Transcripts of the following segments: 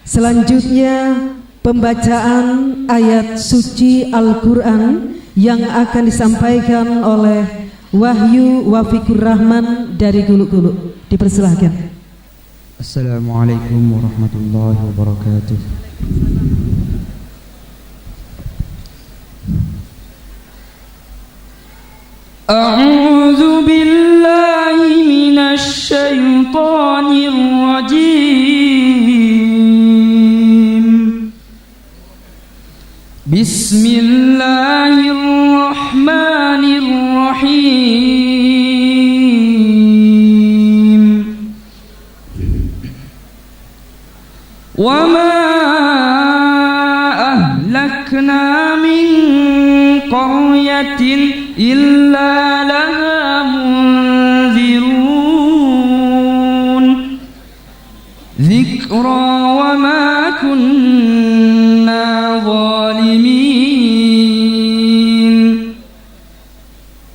Selanjutnya pembacaan ayat suci Al-Quran yang akan disampaikan oleh Wahyu Wafikur Rahman dari Guluk-Guluk. Dipersilahkan. Assalamualaikum warahmatullahi wabarakatuh. A'udzu billahi minasy syaithanir rajim. Bismillahirrahmanirrahim. Wa ma ahlakna min qaryatin إلا لها منذرون ذكرى وما كنا ظالمين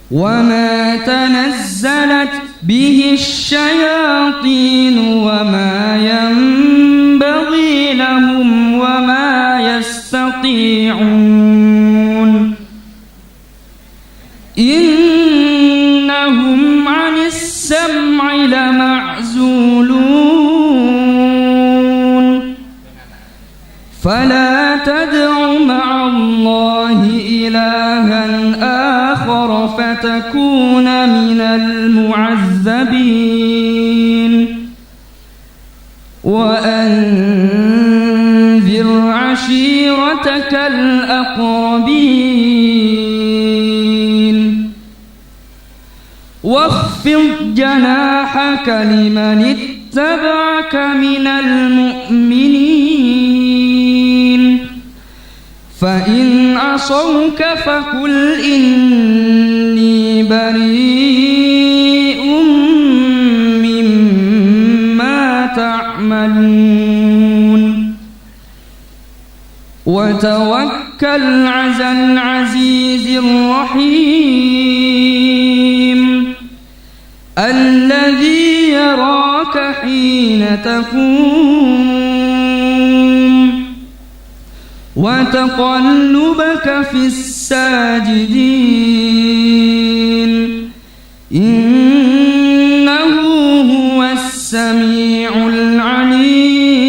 وما تنزلت به الشياطين وما ينبغي لهم وما يستطيعون إنهم عن السمع لمعزولون فلا تدع مع الله إلها آخر فتكون من المعذبين وأنذر عشيرتك الأقربين واخفض جناحك لمن اتبعك من المؤمنين فإن عصوك فقل إني بريء مما تعملون وتوكل على العزيز الرحيم الذي يراك حين تقوم وتقلبك في الساجدين إنه هو السميع العليم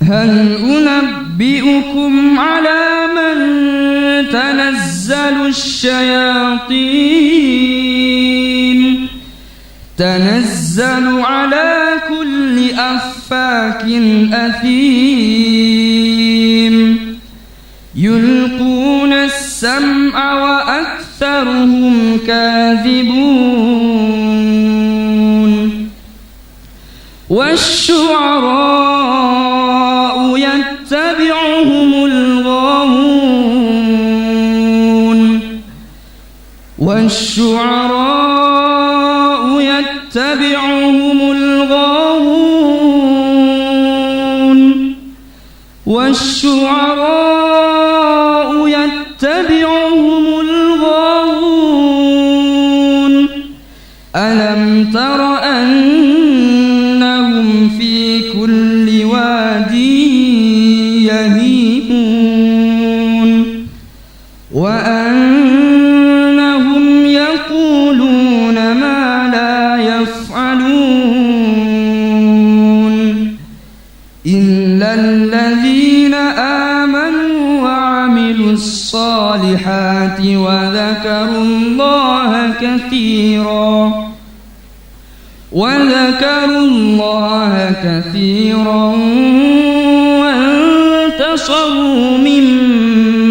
هل أنبئكم على من تنزل على كل أفاك أثيم يلقون السمع وأكثرهم كاذبون والشعراء يتبعهم الغاوون والشعراء يتبعهم الغاوون ألم تر أنهم في كل واد يهيمون وأنهم يقولون ما لا يفعلون إلا الذين آمنوا وعملوا الصالحات وذكروا الله كثيرا وانتصروا من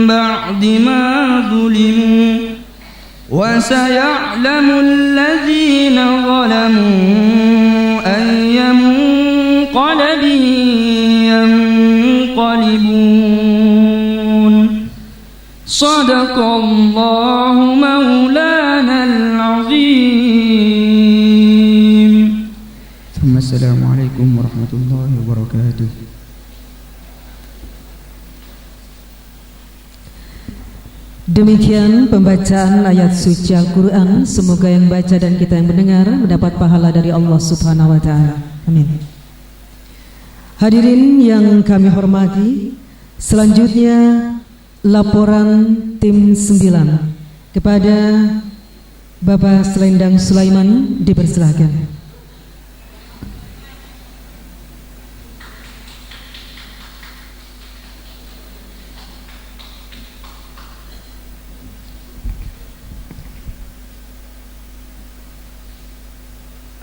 بعد ما ظلموا وسيعلم الذين ظلموا أي منقلب ينقلبون صدق الله مولانا العظيم. ثم السلام عليكم ورحمة الله وبركاته. Demikian pembacaan ayat suci Al-Quran. Semoga yang baca dan kita yang mendengar mendapat pahala dari Allah Subhanahu wa Ta'ala. Amin. Hadirin yang kami hormati, selanjutnya laporan tim 9 kepada Bapak Selendang Sulaiman dipersilakan.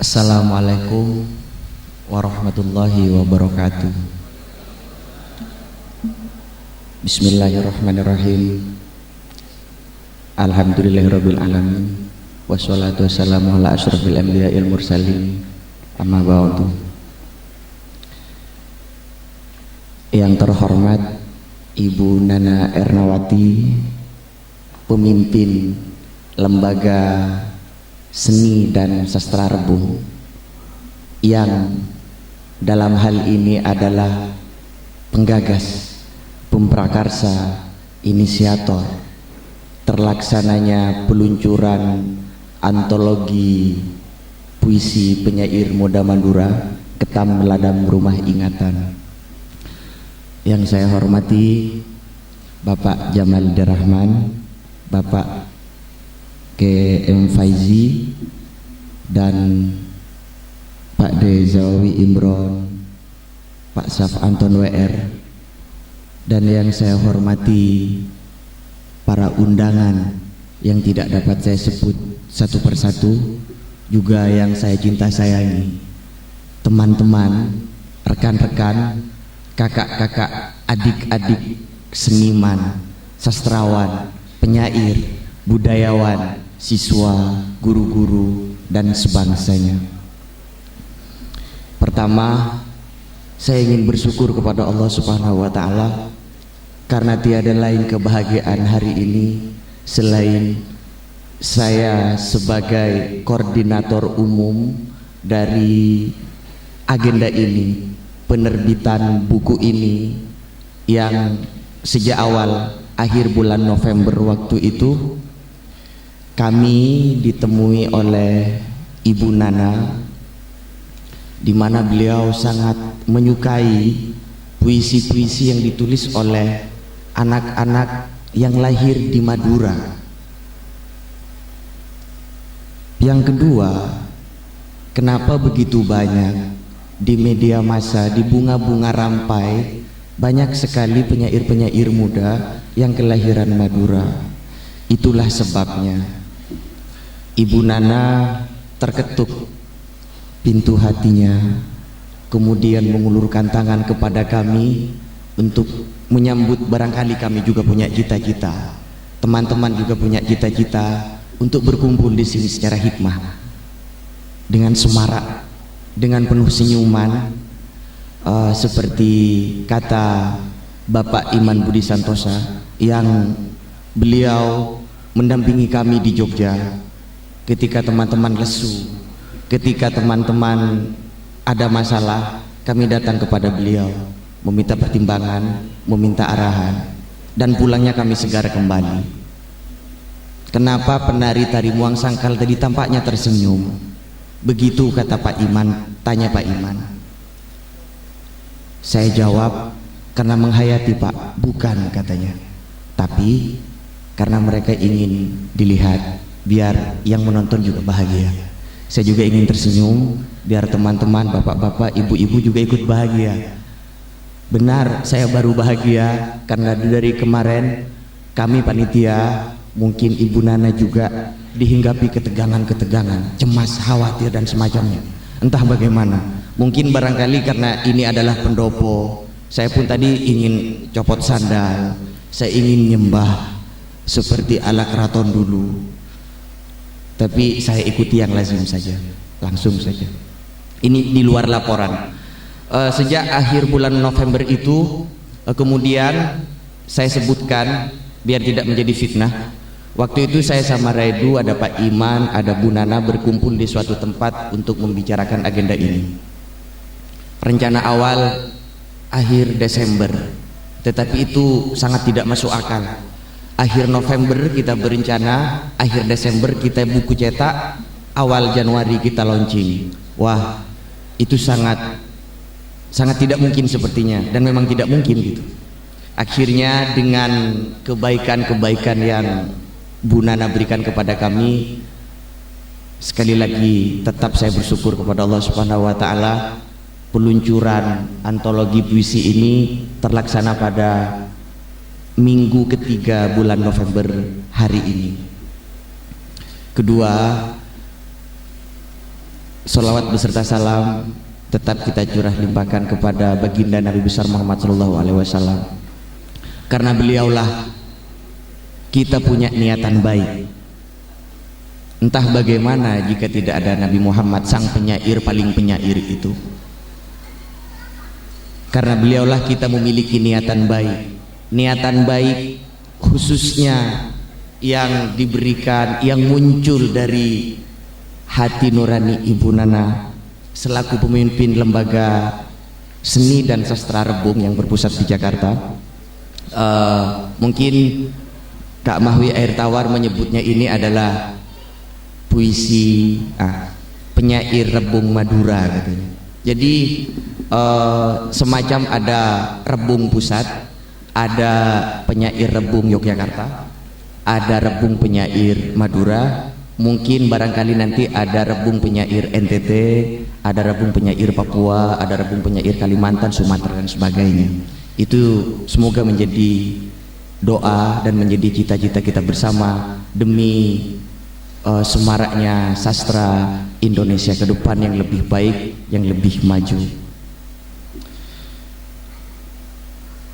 Assalamualaikum warahmatullahi wabarakatuh. Bismillahirrahmanirrahim. Alhamdulillahirabbil alamin. Wassalatu wassalamu ala asyrafil anbiya'il mursalin. Amma ba'du. Yang terhormat Ibu Nana Ernawati, pemimpin lembaga seni dan sastra Rebung, yang dalam hal ini adalah penggagas, pemprakarsa, inisiator terlaksananya peluncuran antologi puisi penyair Muda Madura, Ketam Ladang Rumah Ingatan. Yang saya hormati Bapak Jamal Dirahman, Bapak KM Faizi, dan Pak D. Zawi Imron, Pak Saf Anton WR, dan yang saya hormati para undangan yang tidak dapat saya sebut satu persatu, juga yang saya cinta sayangi, teman-teman, rekan-rekan, kakak-kakak, adik-adik seniman, sastrawan, penyair, budayawan, siswa, guru-guru, dan sebangsanya. Pertama, saya ingin bersyukur kepada Allah Subhanahu wa Ta'ala karena tiada lain kebahagiaan hari ini selain saya sebagai koordinator umum dari agenda ini, penerbitan buku ini, yang sejak awal akhir bulan November waktu itu kami ditemui oleh Ibu Nana, di mana beliau sangat menyukai puisi-puisi yang ditulis oleh anak-anak yang lahir di Madura. Yang kedua, kenapa begitu banyak di media massa, di bunga-bunga rampai, banyak sekali penyair-penyair muda yang kelahiran Madura. Itulah sebabnya Ibu Nana terketuk pintu hatinya, kemudian mengulurkan tangan kepada kami untuk menyambut. Barangkali kami juga punya cita-cita, teman-teman juga punya cita-cita untuk berkumpul di sini secara hikmah, dengan semarak, dengan penuh senyuman, seperti kata Bapak Iman Budi Santosa yang beliau mendampingi kami di Jogja ketika teman-teman lesu, ketika teman-teman ada masalah, kami datang kepada beliau meminta pertimbangan, meminta arahan, dan pulangnya kami segar kembali. Kenapa penari tari Muang Sangkal tadi tampaknya tersenyum? Begitu kata Pak Iman, tanya Pak Iman. Saya jawab, karena menghayati Pak. Bukan, katanya, tapi karena mereka ingin dilihat, biar yang menonton juga bahagia. Saya juga ingin tersenyum biar teman-teman, bapak-bapak, ibu-ibu juga ikut bahagia. Benar, saya baru bahagia karena dari kemarin kami panitia, mungkin Ibu Nana juga dihinggapi ketegangan-ketegangan, cemas, khawatir, dan semacamnya. Entah bagaimana, mungkin barangkali karena ini adalah pendopo. Saya pun tadi ingin copot sandal, saya ingin nyembah seperti ala keraton dulu, tapi saya ikuti yang lazim saja, langsung saja. Ini di luar laporan. Sejak akhir bulan November itu, kemudian saya sebutkan biar tidak menjadi fitnah. Waktu itu saya sama Raidu, ada Pak Iman, ada Bu Nana berkumpul di suatu tempat untuk membicarakan agenda ini. Rencana awal akhir Desember, tetapi itu sangat tidak masuk akal. Akhir November kita berencana, akhir Desember kita buku cetak, awal Januari kita launching. Wah, itu sangat tidak mungkin sepertinya, dan memang tidak mungkin gitu. Akhirnya dengan kebaikan-kebaikan yang Bu Nana berikan kepada kami, sekali lagi tetap saya bersyukur kepada Allah Subhanahu wa taala, peluncuran antologi puisi ini terlaksana pada minggu ketiga bulan November hari ini. Kedua, salawat beserta salam tetap kita curah limpahkan kepada baginda Nabi besar Muhammad SAW, karena beliaulah kita punya niatan baik. Entah bagaimana jika tidak ada Nabi Muhammad, sang penyair paling penyair itu. Karena beliaulah kita memiliki niatan baik. Niatan baik khususnya yang diberikan, yang muncul dari hati nurani Ibu Nana selaku pemimpin lembaga seni dan sastra Rebung yang berpusat di Jakarta. Mungkin Kak Mahwi Air Tawar menyebutnya ini adalah puisi penyair Rebung Madura katanya. Jadi semacam ada Rebung Pusat, ada penyair Rebung Yogyakarta, ada Rebung penyair Madura, mungkin barangkali nanti ada Rebung penyair NTT, ada Rebung penyair Papua, ada Rebung penyair Kalimantan, Sumatera dan sebagainya. Itu semoga menjadi doa dan menjadi cita-cita kita bersama demi semaraknya sastra Indonesia ke depan yang lebih baik, yang lebih maju.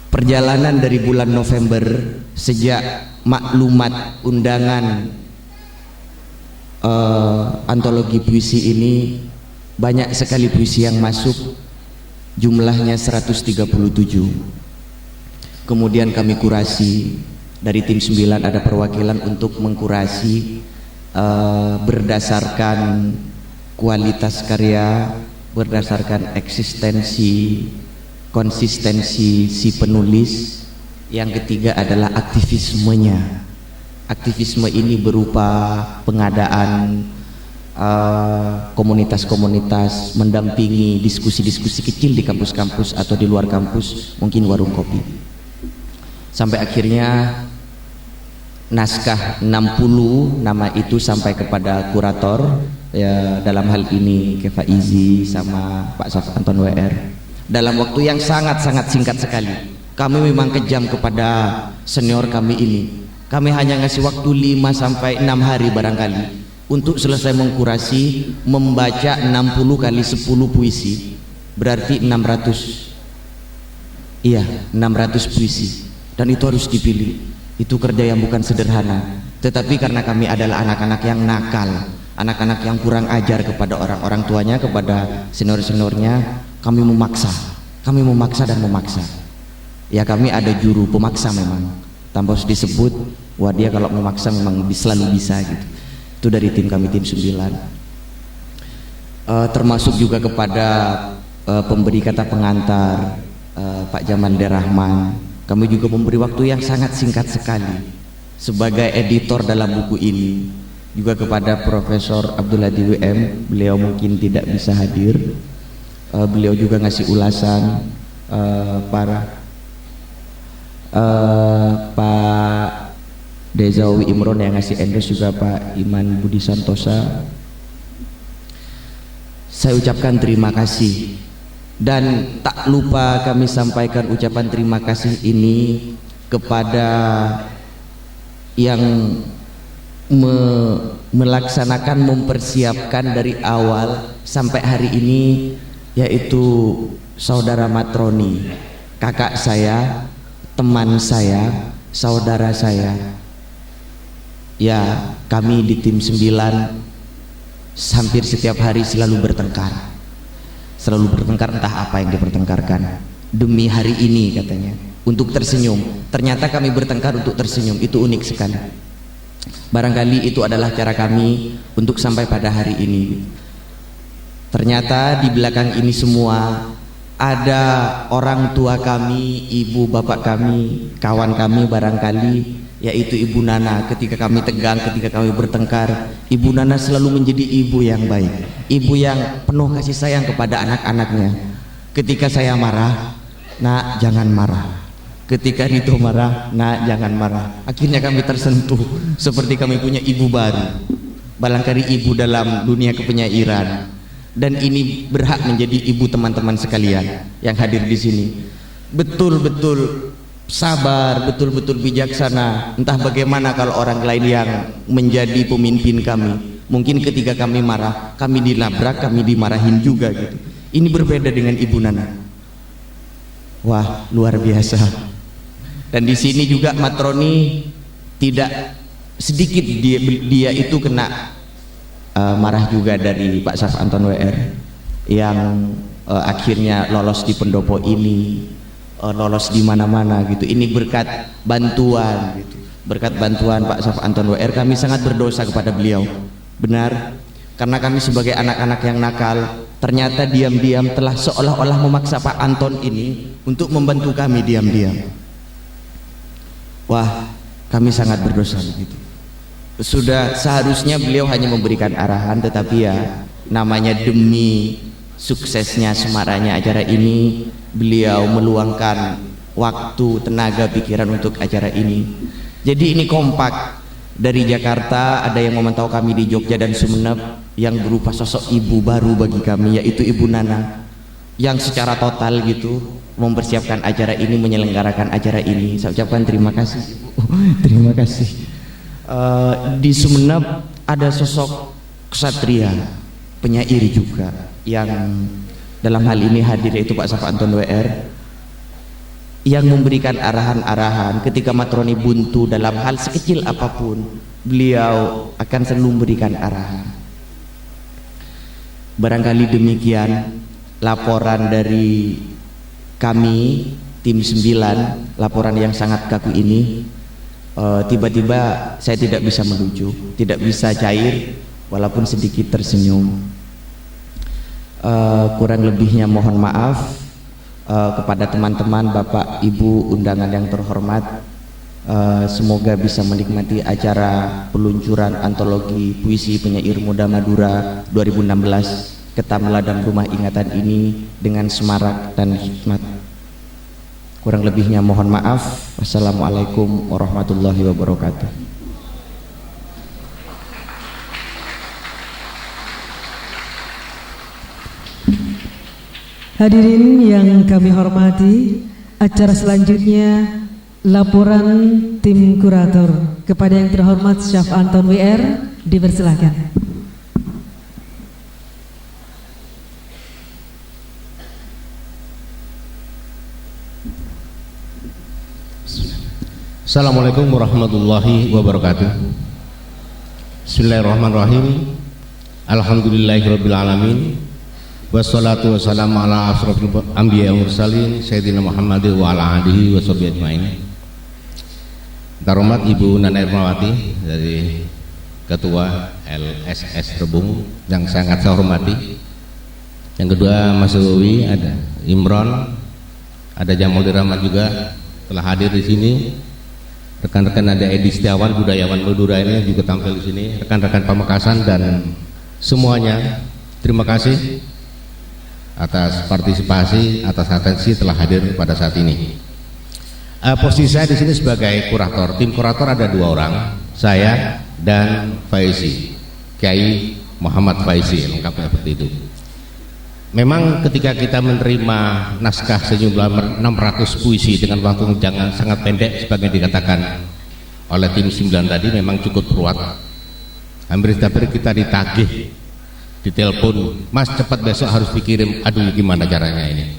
Perjalanan dari bulan November sejak maklumat undangan antologi puisi ini, banyak sekali puisi yang masuk, jumlahnya 137. Kemudian kami kurasi, dari tim 9 ada perwakilan untuk mengkurasi berdasarkan kualitas karya, berdasarkan eksistensi, konsistensi si penulis. Yang ketiga adalah aktivismenya. Aktivisme ini berupa pengadaan komunitas-komunitas, mendampingi diskusi-diskusi kecil di kampus-kampus atau di luar kampus, mungkin warung kopi, sampai akhirnya naskah 60 nama itu sampai kepada kurator, ya, dalam hal ini Ke Faizi sama Pak Sof Anton WR, dalam waktu yang sangat-sangat singkat sekali. Kami memang kejam kepada senior kami ini. Kami hanya ngasih waktu 5 sampai 6 hari barangkali untuk selesai mengkurasi, membaca 60 kali 10 puisi, berarti 600. Iya, 600 puisi, dan itu harus dipilih. Itu kerja yang bukan sederhana. Tetapi karena kami adalah anak-anak yang nakal, anak-anak yang kurang ajar kepada orang tuanya, kepada senior-seniornya, kami memaksa dan memaksa. Ya, kami ada juru pemaksa memang, tanpa harus disebut. Wah, dia kalau memaksa memang selalu bisa gitu. Itu dari tim kami, tim 9. Termasuk juga kepada pemberi kata pengantar, Pak Jaman Derahman. Kami juga memberi waktu yang sangat singkat sekali sebagai editor dalam buku ini. Juga kepada Profesor Abdul Hadi WM, beliau mungkin tidak bisa hadir. Beliau juga ngasih ulasan. Pak Dezawi Imron yang ngasih endorse, juga Pak Iman Budi Santosa. Saya ucapkan terima kasih. Dan tak lupa kami sampaikan ucapan terima kasih ini kepada yang melaksanakan, mempersiapkan dari awal sampai hari ini, yaitu Saudara Matroni, kakak saya, teman saya, saudara saya. Ya, kami di tim 9 hampir setiap hari selalu bertengkar, entah apa yang dipertengkarkan. Demi hari ini katanya, untuk tersenyum. Ternyata kami bertengkar untuk tersenyum. Itu unik sekali. Barangkali itu adalah cara kami untuk sampai pada hari ini. Ternyata di belakang ini semua ada orang tua kami, ibu bapak kami, kawan kami barangkali yaitu Ibu Nana. Ketika kami tegang, ketika kami bertengkar, Ibu Nana selalu menjadi ibu yang baik, ibu yang penuh kasih sayang kepada anak-anaknya. Ketika saya marah, "Nak, jangan marah." Ketika Rito marah, "Nak, jangan marah." Akhirnya kami tersentuh, seperti kami punya ibu baru, barangkali ibu dalam dunia kepenyairan. Dan ini berhak menjadi ibu teman-teman sekalian yang hadir di sini. Betul-betul sabar, betul-betul bijaksana. Entah bagaimana kalau orang lain yang menjadi pemimpin kami, mungkin ketika kami marah, kami dilabrak, kami dimarahin juga gitu. Ini berbeda dengan Ibu Nana. Wah, luar biasa. Dan di sini juga Matroni tidak sedikit dia itu kena marah juga dari Pak Syaf Anton WR yang akhirnya lolos di pendopo ini, lolos di mana-mana gitu. Ini berkat bantuan gitu. Berkat bantuan Pak Syaf Anton WR, kami sangat berdosa kepada beliau. Benar, karena kami sebagai anak-anak yang nakal ternyata diam-diam telah seolah-olah memaksa Pak Anton ini untuk membantu kami diam-diam. Wah, kami sangat berdosa begitu. Sudah seharusnya beliau hanya memberikan arahan, tetapi ya namanya demi suksesnya, semaranya acara ini, beliau meluangkan waktu, tenaga, pikiran untuk acara ini. Jadi ini kompak. Dari Jakarta ada yang memantau kami di Jogja dan Sumeneb yang berupa sosok ibu baru bagi kami, yaitu Ibu Nana, yang secara total gitu mempersiapkan acara ini, menyelenggarakan acara ini. Saya ucapkan terima kasih Ibu. Terima kasih. Di Sumeneb ada sosok ksatria, penyair juga yang dalam hal ini hadir, yaitu Pak Syaf Anton WR, yang memberikan arahan-arahan ketika Matroni buntu dalam hal sekecil apapun, beliau akan selalu memberikan arahan. Barangkali demikian laporan dari kami tim 9, laporan yang sangat kaku ini. Tiba-tiba saya tidak bisa melucu, tidak bisa cair, walaupun sedikit tersenyum. Kurang lebihnya mohon maaf kepada teman-teman, Bapak, Ibu, undangan yang terhormat. Semoga bisa menikmati acara peluncuran antologi puisi penyair muda Madura 2016 Ketam Ladang Rumah Ingatan ini dengan semarak dan hikmat. Kurang lebihnya mohon maaf. Wassalamualaikum warahmatullahi wabarakatuh. Hadirin yang kami hormati, acara selanjutnya laporan tim kurator. Kepada yang terhormat Syaf Anton WR, dipersilakan. Assalamualaikum warahmatullahi wabarakatuh. Bismillahirrahmanirrahim. Alhamdulillahirabbil alamin. Wassalatu wassalamu ala asrofil anbiya wal mursalin sayyidina Muhammad wa ala alihi washabihi ajmain. Terhormat Ibu Nana Irmawati dari Ketua LSS Rebung yang sangat saya hormati. Yang kedua Mas Zowi, ada Imron, ada Jamal Dirahmat juga telah hadir di sini. Rekan-rekan ada Edi Setiawan, budayawan Madura ini juga tampil di sini, rekan-rekan Pamekasan dan semuanya. Terima kasih atas partisipasi, atas atensi telah hadir pada saat ini. Posisi saya di sini sebagai kurator. Tim kurator ada 2 orang, saya dan Faizi, Kiai Muhammad Faizi, lengkapnya seperti itu. Memang ketika kita menerima naskah sejumlah 600 puisi dengan waktu yang sangat pendek sebagai dikatakan oleh tim 9 tadi, memang cukup ruwet. Hampir setiap hari kita ditagih, ditelepon, "Mas, cepat besok harus dikirim." Aduh, gimana caranya ini?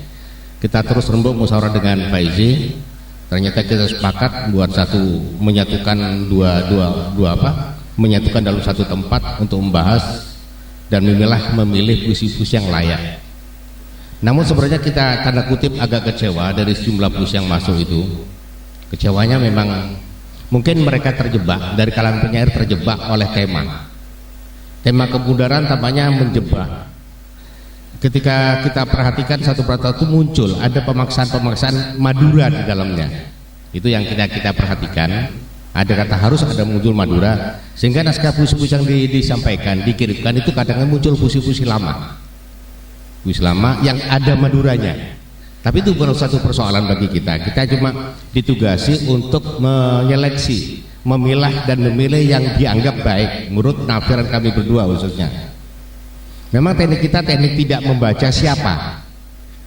Kita terus rembuk musyawarah dengan Faizi. Ternyata kita sepakat buat menyatukan menyatukan dalam satu tempat untuk membahas dan memilih puisi-puisi yang layak. Namun sebenarnya kita tanda kutip agak kecewa dari sejumlah puisi yang masuk itu. Kecewanya memang mungkin mereka terjebak, dari kalangan penyair terjebak oleh tema kemudaran tampaknya menjebak. Ketika kita perhatikan satu persatu muncul ada pemaksaan Madura di dalamnya. Itu yang kita perhatikan. Ada kata harus, ada muncul Madura, sehingga naskah puisi-puisi yang disampaikan, dikirimkan itu kadang muncul puisi-puisi lama, puisi lama yang ada Maduranya. Tapi itu bukan satu persoalan bagi kita. Kita cuma ditugasi untuk menyeleksi, memilah dan memilih yang dianggap baik menurut penafsiran kami berdua khususnya. Memang teknik kita teknik tidak membaca siapa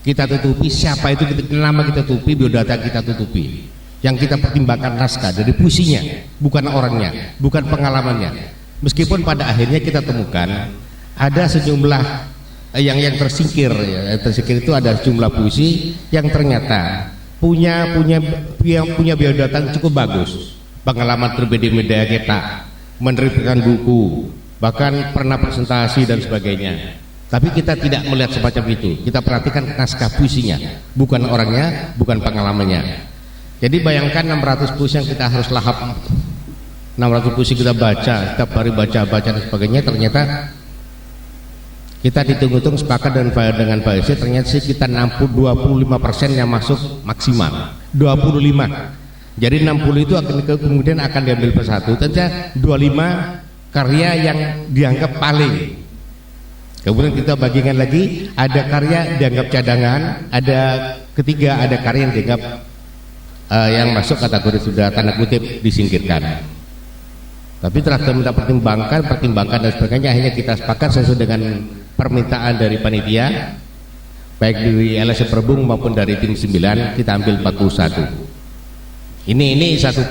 kita tutupi, siapa itu nama kita tutupi, biodata kita tutupi. Yang kita pertimbangkan naskah dari puisinya, bukan orangnya, bukan pengalamannya. Meskipun pada akhirnya kita temukan ada sejumlah yang tersingkir, ya. Tersingkir itu ada jumlah puisi yang ternyata punya biodata yang cukup bagus, pengalaman terbeda media kita, menerbitkan buku, bahkan pernah presentasi dan sebagainya. Tapi kita tidak melihat semacam itu. Kita perhatikan naskah puisinya, bukan orangnya, bukan pengalamannya. Jadi bayangkan 600 puisi yang kita harus lahap, 600 puisi kita baca, setiap hari baca dan sebagainya. Ternyata kita hitung-hitung sepakat dengan Pak Isi, ternyata sekitar 25% yang masuk maksimal 25. Jadi 60 itu kemudian akan diambil persatu. Tentunya 25 karya yang dianggap paling. Kemudian kita bagikan lagi, ada karya dianggap cadangan, ada ketiga ada karya yang dianggap yang masuk kategori sudah tanda kutip disingkirkan. Tapi telah kita pertimbangkan dan sebagainya, akhirnya kita sepakat sesuai dengan permintaan dari panitia, baik dari LSM Perbung maupun dari tim 9, kita ambil 41. Ini satu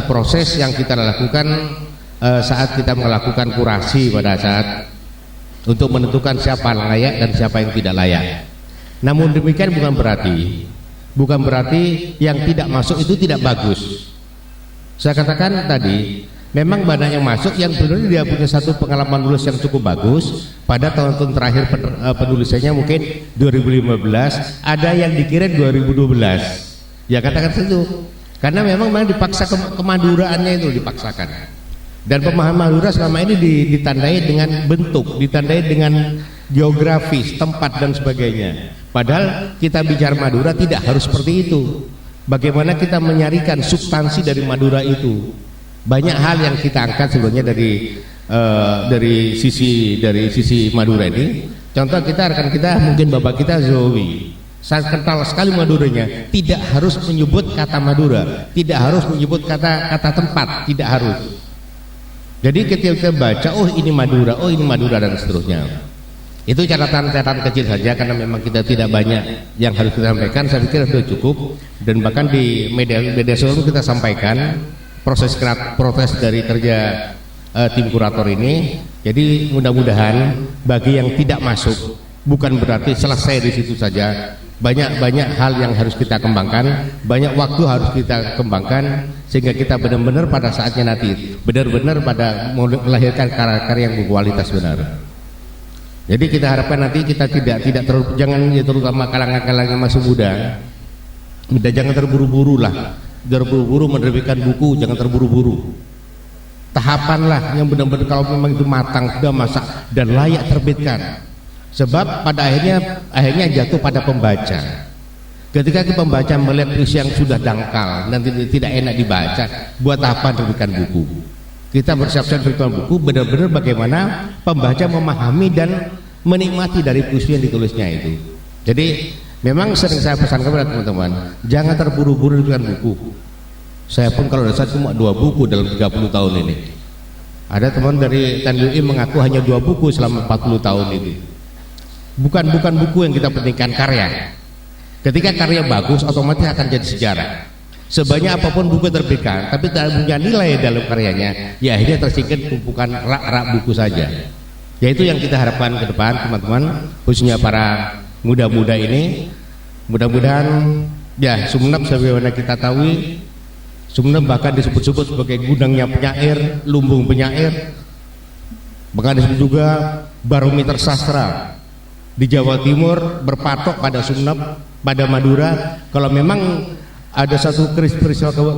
proses yang kita lakukan saat kita melakukan kurasi pada saat untuk menentukan siapa layak dan siapa yang tidak layak. Namun demikian bukan berarti yang tidak masuk itu tidak bagus. Saya katakan tadi, memang banyak yang masuk yang benar dia punya satu pengalaman nulis yang cukup bagus. Pada tahun-tahun terakhir penulisannya mungkin 2015, ada yang dikirim 2012. Ya katakan itu, karena memang dipaksa kemaduraannya itu dipaksakan. Dan pemahaman Madura selama ini ditandai dengan bentuk, ditandai dengan geografis, tempat dan sebagainya. Padahal kita bicara Madura tidak harus seperti itu. Bagaimana kita menyarikan substansi dari Madura itu? Banyak hal yang kita angkat sebenarnya dari sisi Madura ini. Contoh rekan kita mungkin bapak kita Zowi, saya kenal sekali Maduranya. Tidak harus menyebut kata Madura, tidak harus menyebut kata tempat, tidak harus. Jadi ketika kita baca, oh ini Madura dan seterusnya. Itu catatan kecil saja karena memang kita tidak banyak yang harus kita sampaikan. Saya pikir sudah cukup, dan bahkan di media sosial kita sampaikan proses dari kerja tim kurator ini. Jadi mudah-mudahan bagi yang tidak masuk bukan berarti selesai di situ saja. Banyak hal yang harus kita kembangkan, banyak waktu harus kita kembangkan, sehingga kita benar-benar pada saatnya nanti benar-benar pada melahirkan karya-karya yang berkualitas benar. Jadi kita harapkan nanti kita jangan terutama kalangan-kalangan masih muda, jangan terburu-buru menerbitkan buku, jangan terburu-buru. Tahapanlah yang benar-benar kalau memang itu matang, sudah masak dan layak terbitkan. Sebab pada akhirnya jatuh pada pembaca. Ketika pembaca melihat puisi yang sudah dangkal dan tidak enak dibaca, buat apa terbitkan buku? Kita bersiap-siap terbitkan buku benar-benar bagaimana pembaca memahami dan menikmati dari puisi yang ditulisnya itu. Jadi memang sering saya pesan kepada teman-teman, jangan terburu-buru terbitkan buku. Saya pun kalau dasar cuma 2 buku dalam 30 tahun ini. Ada teman dari TNI mengaku hanya 2 buku selama 40 tahun itu. Bukan buku yang kita pentingkan, karya. Ketika karya bagus, otomatis akan jadi sejarah. Sebanyak apapun buku terbitkan, tapi tidak punya nilai dalam karyanya, ya akhirnya tersingkir tumpukan rak-rak buku saja. Yaitu yang kita harapkan ke depan, teman-teman, khususnya para muda-muda ini. Mudah-mudahan ya Sumeneb sebagaimana kita tahu, Sumeneb bahkan disebut-sebut sebagai gudangnya penyair, lumbung penyair. Bahkan disebut juga barometer sastra. Di Jawa Timur berpatok pada Sumeneb, pada Madura. Kalau memang ada satu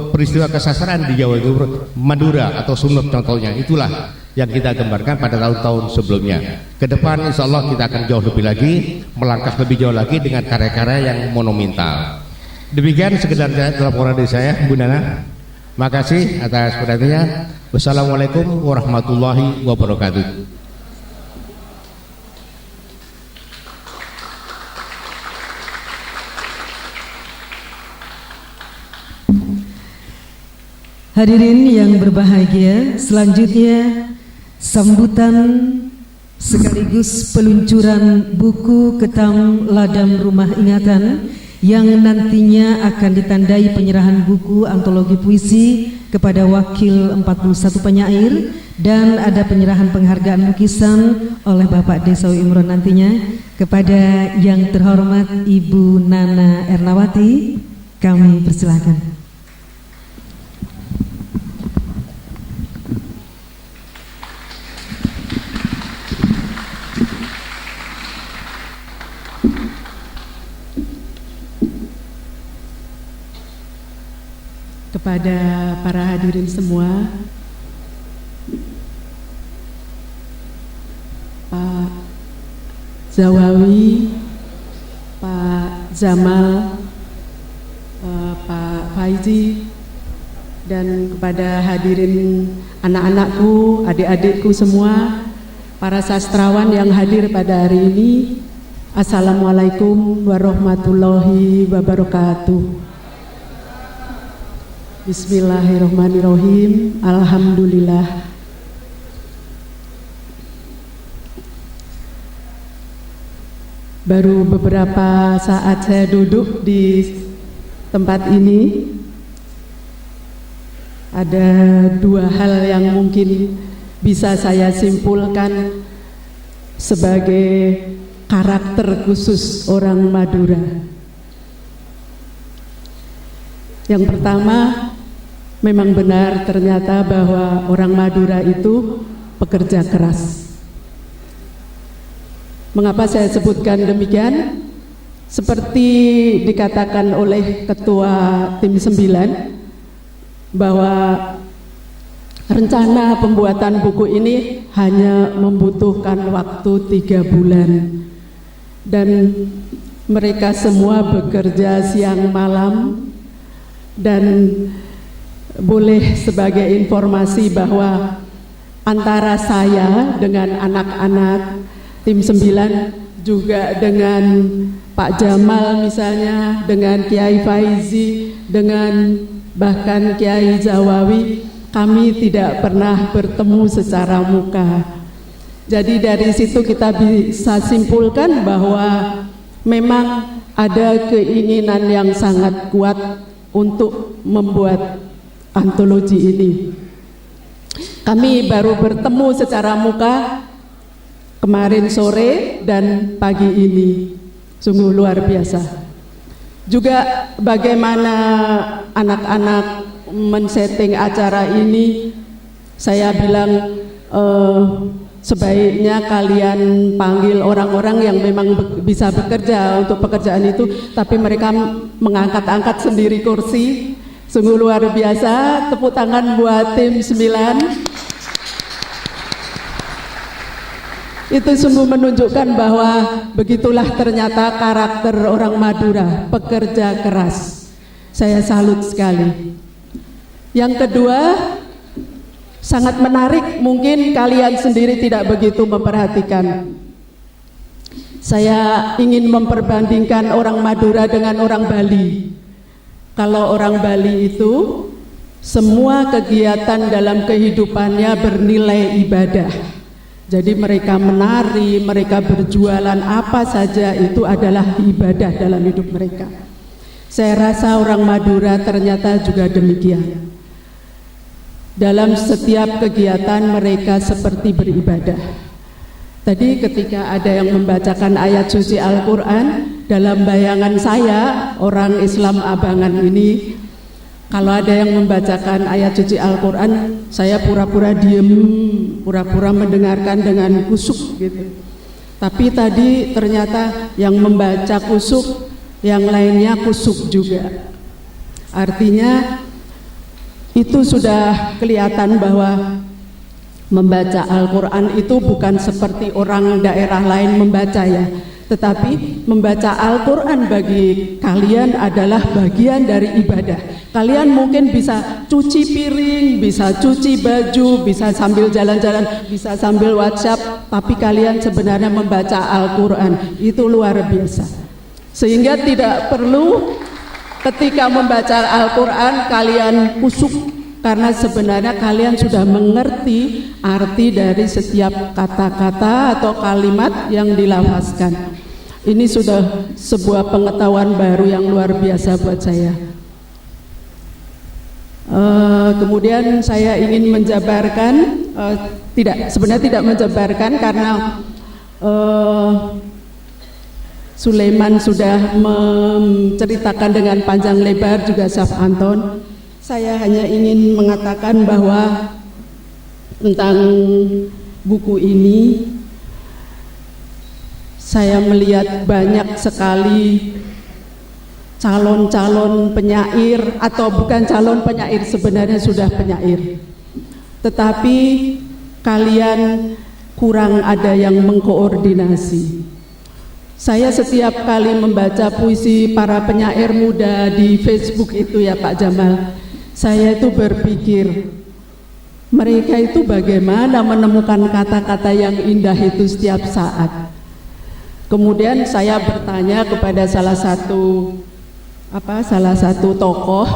peristiwa kesasaran di Jawa Timur, Madura atau Sumeneb contohnya, itulah yang kita gambarkan pada tahun-tahun sebelumnya. Ke depan insya Allah kita akan jauh lebih lagi, melangkah lebih jauh lagi dengan karya-karya yang monumental. Demikian sekedar laporan dari saya, Bu Nana. Makasih atas perhatiannya. Wassalamualaikum warahmatullahi wabarakatuh. Hadirin yang berbahagia, selanjutnya sambutan sekaligus peluncuran buku Ketam Ladam Rumah Ingatan yang nantinya akan ditandai penyerahan buku antologi puisi kepada wakil 41 penyair dan ada penyerahan penghargaan lukisan oleh Bapak Desawi Imron nantinya kepada yang terhormat Ibu Nana Ernawati. Kami persilakan. Kepada para hadirin semua, Pak Zawawi, Pak Zamal, Pak Faizi, dan kepada hadirin anak-anakku, adik-adikku semua, para sastrawan yang hadir pada hari ini, Assalamualaikum warahmatullahi wabarakatuh. Bismillahirrahmanirrahim. Alhamdulillah. Baru beberapa saat saya duduk di tempat ini, ada dua hal yang mungkin bisa saya simpulkan sebagai karakter khusus orang Madura. Yang pertama, memang benar ternyata bahwa orang Madura itu pekerja keras. Mengapa saya sebutkan demikian? Seperti dikatakan oleh Ketua Tim 9 bahwa rencana pembuatan buku ini hanya membutuhkan waktu 3 bulan dan mereka semua bekerja siang malam. Dan boleh sebagai informasi bahwa antara saya dengan anak-anak Tim 9 juga dengan Pak Jamal misalnya, dengan Kiai Faizi, dengan bahkan Kiai Zawawi, kami tidak pernah bertemu secara muka. Jadi dari situ kita bisa simpulkan bahwa memang ada keinginan yang sangat kuat untuk membuat antologi ini. Kami baru bertemu secara muka kemarin sore dan pagi ini, sungguh luar biasa. Juga bagaimana anak-anak men-setting acara ini, saya bilang sebaiknya kalian panggil orang-orang yang memang bisa bekerja untuk pekerjaan itu, tapi mereka mengangkat-angkat sendiri kursi. Sungguh luar biasa. Tepuk tangan buat Tim 9. Itu sungguh menunjukkan bahwa begitulah ternyata karakter orang Madura, pekerja keras. Saya salut sekali. Yang kedua, sangat menarik, mungkin kalian sendiri tidak begitu memperhatikan. Saya ingin memperbandingkan orang Madura dengan orang Bali. Kalau orang Bali itu semua kegiatan dalam kehidupannya bernilai ibadah. Jadi mereka menari, mereka berjualan, apa saja itu adalah ibadah dalam hidup mereka. Saya rasa orang Madura ternyata juga demikian. Dalam setiap kegiatan mereka seperti beribadah. Tadi ketika ada yang membacakan ayat suci Al-Quran, dalam bayangan saya, orang Islam Abangan ini, kalau ada yang membacakan ayat suci Al-Quran, saya pura-pura diem, pura-pura mendengarkan dengan khusyuk gitu. Tapi tadi ternyata yang membaca khusyuk, yang lainnya khusyuk juga. Artinya itu sudah kelihatan bahwa membaca Al-Quran itu bukan seperti orang daerah lain membaca ya, tetapi membaca Al-Quran bagi kalian adalah bagian dari ibadah. Kalian mungkin bisa cuci piring, bisa cuci baju, bisa sambil jalan-jalan, bisa sambil WhatsApp, tapi kalian sebenarnya membaca Al-Quran. Itu luar biasa. Sehingga tidak perlu ketika membaca Al-Quran kalian kusuk, karena sebenarnya kalian sudah mengerti arti dari setiap kata-kata atau kalimat yang dilafazkan. Ini sudah sebuah pengetahuan baru yang luar biasa buat saya. Kemudian saya ingin menjabarkan, sebenarnya tidak menjabarkan karena Sulaiman sudah menceritakan dengan panjang lebar, juga Syaf Anton. Saya hanya ingin mengatakan bahwa tentang buku ini, saya melihat banyak sekali calon-calon penyair, atau bukan calon penyair, sebenarnya sudah penyair, tetapi kalian kurang ada yang mengkoordinasi. Saya setiap kali membaca puisi para penyair muda di Facebook itu ya Pak Jamal, saya itu berpikir, mereka itu bagaimana menemukan kata-kata yang indah itu setiap saat. Kemudian saya bertanya kepada salah satu tokoh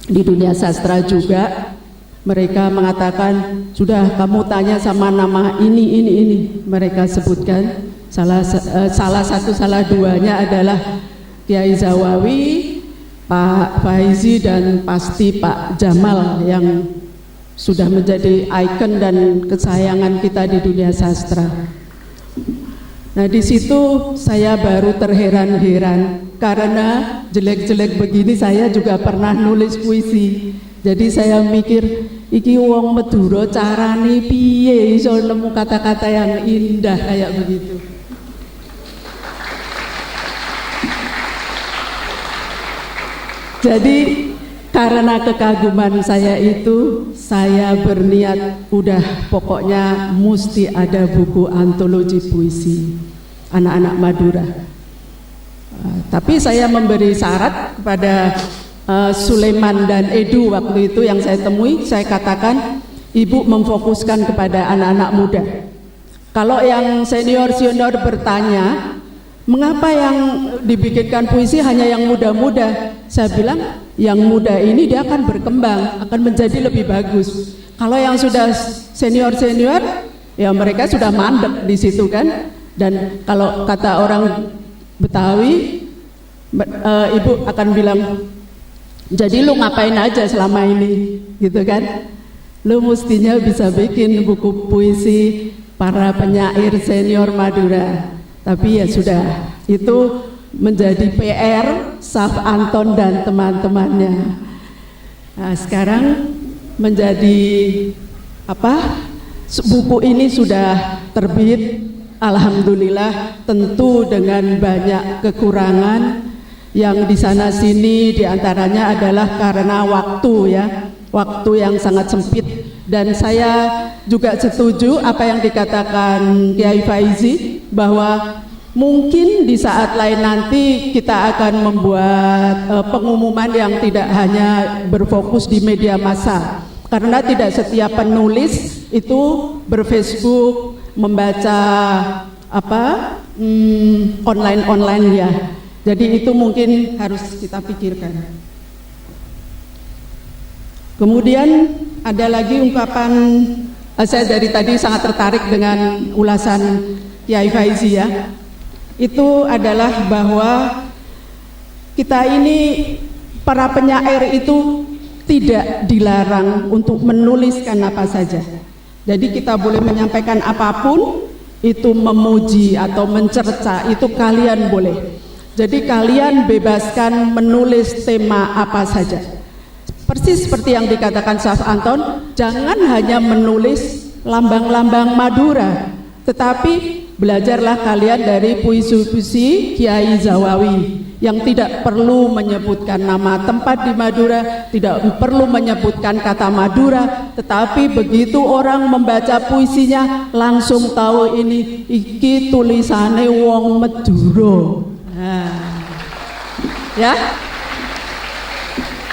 di dunia sastra juga. Mereka mengatakan, sudah kamu tanya sama nama ini. Mereka sebutkan salah duanya adalah Kiai Zawawi, Pak Faizi, dan pasti Pak Jamal yang sudah menjadi ikon dan kesayangan kita di dunia sastra. Nah, di situ saya baru terheran-heran karena jelek-jelek begini saya juga pernah nulis puisi. Jadi saya mikir, iki wong Madura carane piye iso nemu kata-kata yang indah kayak begitu. Jadi karena kekaguman saya itu, saya berniat udah pokoknya mesti ada buku antologi puisi anak-anak Madura. Tapi saya memberi syarat kepada Sulaiman dan Edu waktu itu yang saya temui. Saya katakan, Ibu memfokuskan kepada anak-anak muda. Kalau yang senior-senior bertanya, mengapa yang dibikinkan puisi hanya yang muda-muda? Saya bilang, yang muda ini dia akan berkembang, akan menjadi lebih bagus. Kalau yang sudah senior-senior, ya mereka sudah mandek di situ kan. Dan kalau kata orang Betawi, Ibu akan bilang, jadi lu ngapain aja selama ini, gitu kan? Lu mestinya bisa bikin buku puisi para penyair senior Madura. Tapi ya sudah, itu menjadi PR Syaf Anton dan teman-temannya. Nah, sekarang menjadi buku ini sudah terbit, alhamdulillah, tentu dengan banyak kekurangan yang di sana sini, diantaranya adalah karena waktu yang sangat sempit. Dan saya juga setuju apa yang dikatakan Kiai Faizi, bahwa mungkin di saat lain nanti kita akan membuat pengumuman yang tidak hanya berfokus di media massa, karena tidak setiap penulis itu berFacebook, membaca online ya. Jadi itu mungkin harus kita pikirkan. Kemudian ada lagi ungkapan, saya dari tadi sangat tertarik dengan ulasan Kiai Faizi ya. Itu adalah bahwa kita ini para penyair itu tidak dilarang untuk menuliskan apa saja. Jadi kita boleh menyampaikan apapun, itu memuji atau mencerca, itu kalian boleh. Jadi kalian bebaskan menulis tema apa saja. Persis seperti yang dikatakan Syaf Anton, jangan hanya menulis lambang-lambang Madura, tetapi Belajarlah kalian dari puisi-puisi Kiai Zawawi yang tidak perlu menyebutkan nama tempat di Madura, tidak perlu menyebutkan kata Madura, tetapi begitu orang membaca puisinya langsung tahu ini iki tulisane wong Madura. Nah, ya,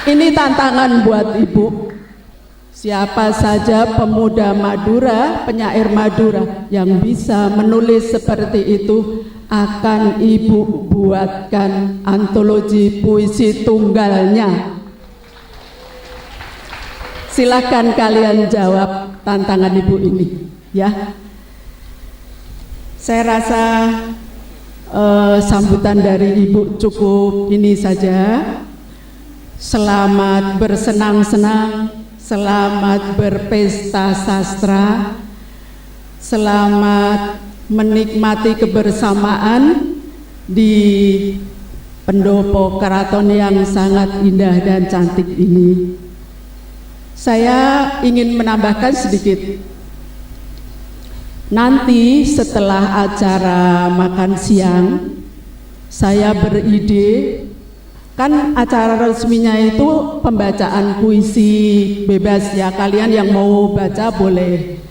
ini tantangan buat ibu. Siapa saja pemuda Madura, penyair Madura yang bisa menulis seperti itu, akan ibu buatkan antologi puisi tunggalnya. Silakan kalian jawab tantangan ibu ini, ya. Saya rasa sambutan dari ibu cukup ini saja. Selamat bersenang-senang, selamat berpesta sastra, selamat menikmati kebersamaan di pendopo keraton yang sangat indah dan cantik ini. Saya ingin menambahkan sedikit. Nanti setelah acara makan siang, saya beride, kan acara resminya itu pembacaan puisi bebas ya, kalian yang mau baca boleh.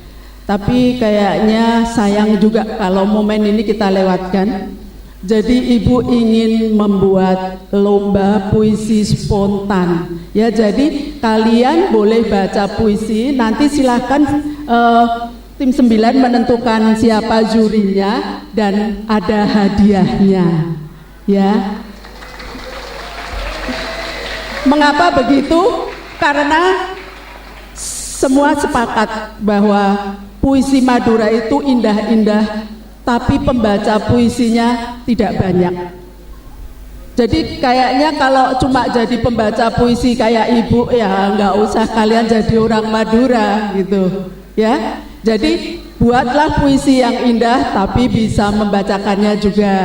Tapi kayaknya sayang juga kalau momen ini kita lewatkan. Jadi ibu ingin membuat lomba puisi spontan. Ya, jadi kalian boleh baca puisi, nanti silahkan tim 9 menentukan siapa jurinya dan ada hadiahnya. Ya. Mengapa begitu? Karena semua sepakat bahwa puisi Madura itu indah-indah, tapi pembaca puisinya tidak banyak. Jadi kayaknya kalau cuma jadi pembaca puisi kayak ibu, ya nggak usah kalian jadi orang Madura gitu, ya. Jadi buatlah puisi yang indah, tapi bisa membacakannya juga.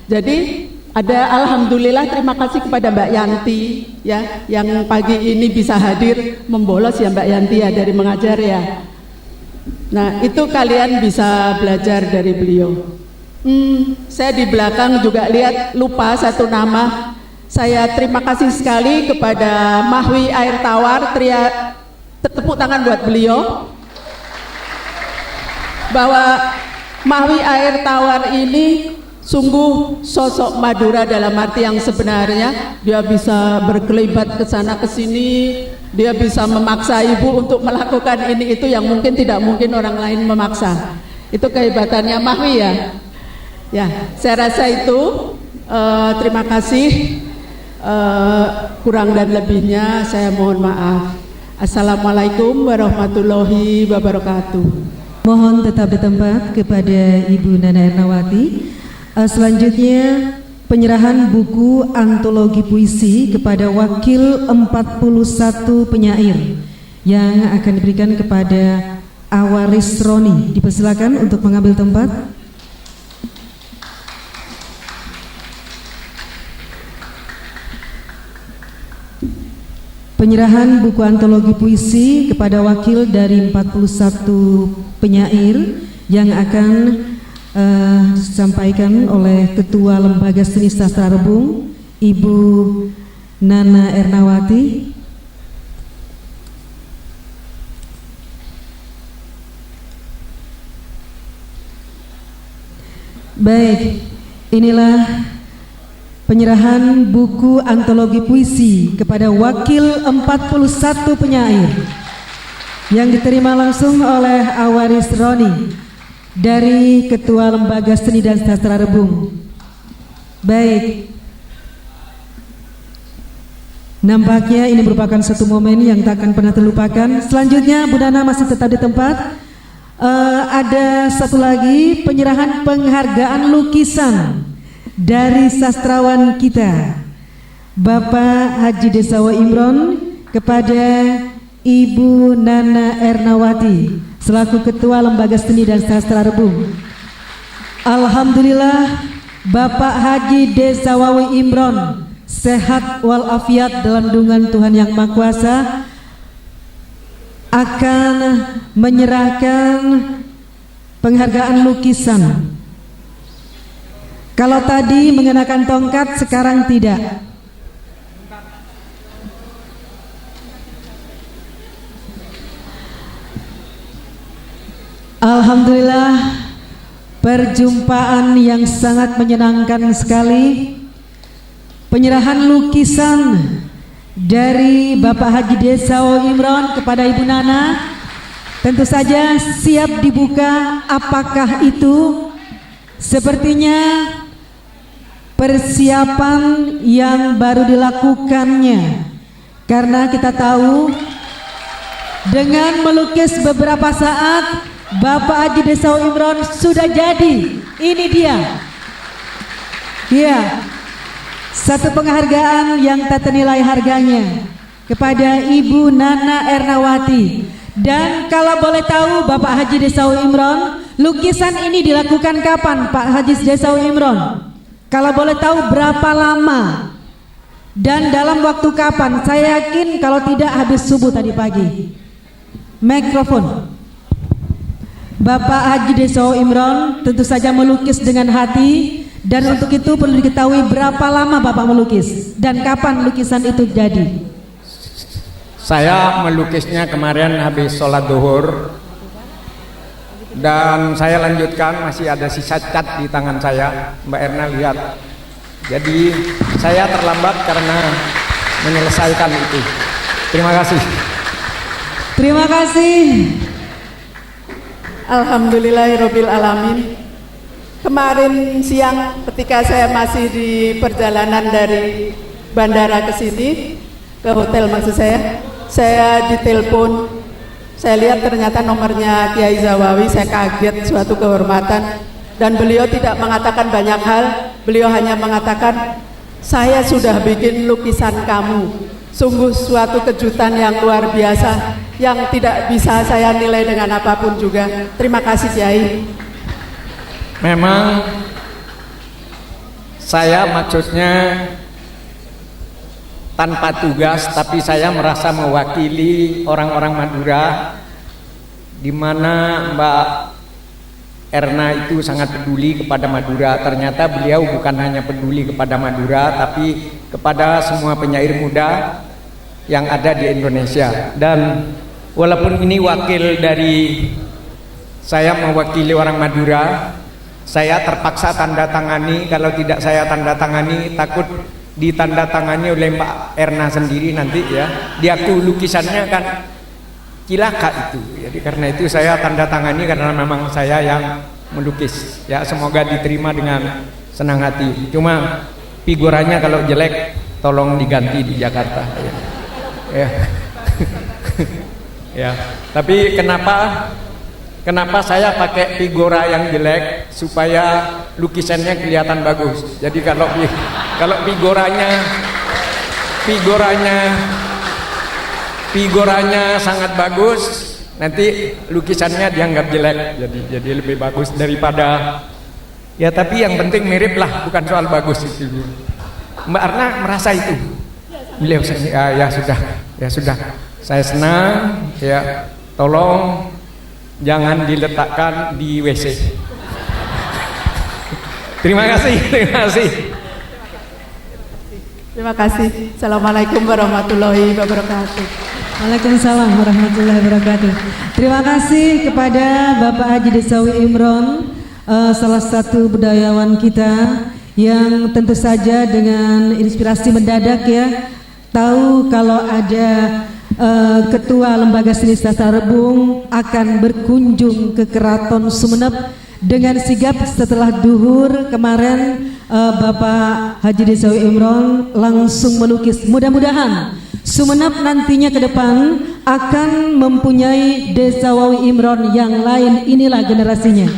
Jadi alhamdulillah, terima kasih kepada Mbak Yanti ya, yang pagi ini bisa hadir membolos ya Mbak Yanti ya, dari mengajar ya. Nah, itu kalian bisa belajar dari beliau. Saya di belakang juga lihat lupa satu nama. Saya terima kasih sekali kepada Mahwi Air Tawar. Tepuk tangan buat beliau. Bahwa Mahwi Air Tawar ini sungguh sosok Madura dalam arti yang sebenarnya. Dia bisa berkelibat ke sana ke sini, dia bisa memaksa ibu untuk melakukan ini itu yang mungkin tidak mungkin orang lain memaksa. Itu kehebatannya Mahwi ya. Ya, saya rasa itu. Terima kasih. Kurang dan lebihnya saya mohon maaf. Assalamualaikum warahmatullahi wabarakatuh. Mohon tetap di tempat kepada Ibu Nana Ernawati. Selanjutnya penyerahan buku antologi puisi kepada wakil 41 penyair yang akan diberikan kepada Awaris Roni. Dipersilakan untuk mengambil tempat. Penyerahan buku antologi puisi kepada wakil dari 41 penyair yang akan disampaikan oleh Ketua Lembaga Seni Sastra Rebung, Ibu Nana Ernawati. Baik, inilah penyerahan buku antologi puisi kepada wakil 41 penyair yang diterima langsung oleh Awaris Roni dari Ketua Lembaga Seni dan Sastra Rebung. Baik, nampaknya ini merupakan satu momen yang tak akan pernah terlupakan. Selanjutnya Bu Nana masih tetap di tempat. Ada satu lagi penyerahan penghargaan lukisan dari sastrawan kita, Bapak Haji Desawa Imron, kepada Ibu Nana Ernawati selaku Ketua Lembaga Seni dan Sastra Rebung. Alhamdulillah, Bapak Haji Desawa Imron sehat walafiat dalam lindungan Tuhan Yang Maha Kuasa, akan menyerahkan penghargaan lukisan Kalau tadi mengenakan tongkat, sekarang tidak. Alhamdulillah, perjumpaan yang sangat menyenangkan sekali. Penyerahan lukisan dari Bapak Haji Desawo Imron kepada Ibu Nana tentu saja siap dibuka. Apakah itu? Sepertinya persiapan yang baru dilakukannya, karena kita tahu dengan melukis beberapa saat Bapak Haji Desawo Imron sudah jadi. Ini dia. Ya, satu penghargaan yang tak ternilai harganya kepada Ibu Nana Ernawati. Dan kalau boleh tahu Bapak Haji Desawo Imron, lukisan ini dilakukan kapan Pak Haji Desawo Imron? Kalau boleh tahu berapa lama? Dan dalam waktu kapan? Saya yakin kalau tidak habis subuh tadi pagi. Mikrofon. Bapak Haji Desawo Imron tentu saja melukis dengan hati, dan untuk itu perlu diketahui berapa lama Bapak melukis dan kapan lukisan itu jadi. Saya melukisnya kemarin habis sholat duhur, dan saya lanjutkan, masih ada sisa cat di tangan saya, Mbak Erna lihat. Jadi saya terlambat karena menyelesaikan itu. Terima kasih. Terima kasih. Alhamdulillahirabbil alamin. Kemarin siang ketika saya masih di perjalanan dari bandara ke sini, ke hotel maksud saya ditelepon. Saya lihat ternyata nomornya Kiai Zawawi. Saya kaget, suatu kehormatan. Dan beliau tidak mengatakan banyak hal, beliau hanya mengatakan, saya sudah bikin lukisan kamu. Sungguh suatu kejutan yang luar biasa, yang tidak bisa saya nilai dengan apapun juga. Terima kasih Kiai. Memang saya maksudnya tanpa tugas, tapi saya merasa mewakili orang-orang Madura, di mana Mbak Erna itu sangat peduli kepada Madura. Ternyata beliau bukan hanya peduli kepada Madura, tapi kepada semua penyair muda yang ada di Indonesia. Dan walaupun ini wakil dari saya, mewakili orang Madura, saya terpaksa tanda tangani. Kalau tidak saya tanda tangani, takut ditandatangani oleh Mbak Erna sendiri nanti ya. Diaku lukisannya kan cilaka itu. Jadi karena itu saya tanda tangani, karena memang saya yang melukis. Ya, semoga diterima dengan senang hati. Cuma figurannya kalau jelek tolong diganti di Jakarta ya. Ya. Ya. Tapi kenapa saya pakai figura yang jelek? Supaya lukisannya kelihatan bagus. Jadi kalau figuranya sangat bagus, nanti lukisannya dianggap jelek. Jadi lebih bagus daripada ya. Tapi yang penting mirip lah, bukan soal bagus itu. Mbak Erna merasa itu. Beliau ya sudah. Saya senang ya. Tolong jangan diletakkan di WC. Terima kasih. Terima kasih. Assalamualaikum warahmatullahi wabarakatuh. Waalaikumsalam warahmatullahi wabarakatuh. Terima kasih kepada Bapak Haji Desawo Imron, salah satu budayawan kita yang tentu saja dengan inspirasi mendadak ya, tahu kalau ada Ketua Lembaga Seni Sastra Rebung akan berkunjung ke Keraton Sumeneb. Dengan sigap setelah duhur kemarin Bapak Haji Desawo Imron langsung melukis. Mudah-mudahan Sumeneb nantinya ke depan akan mempunyai Desawo Imron yang lain. Inilah generasinya.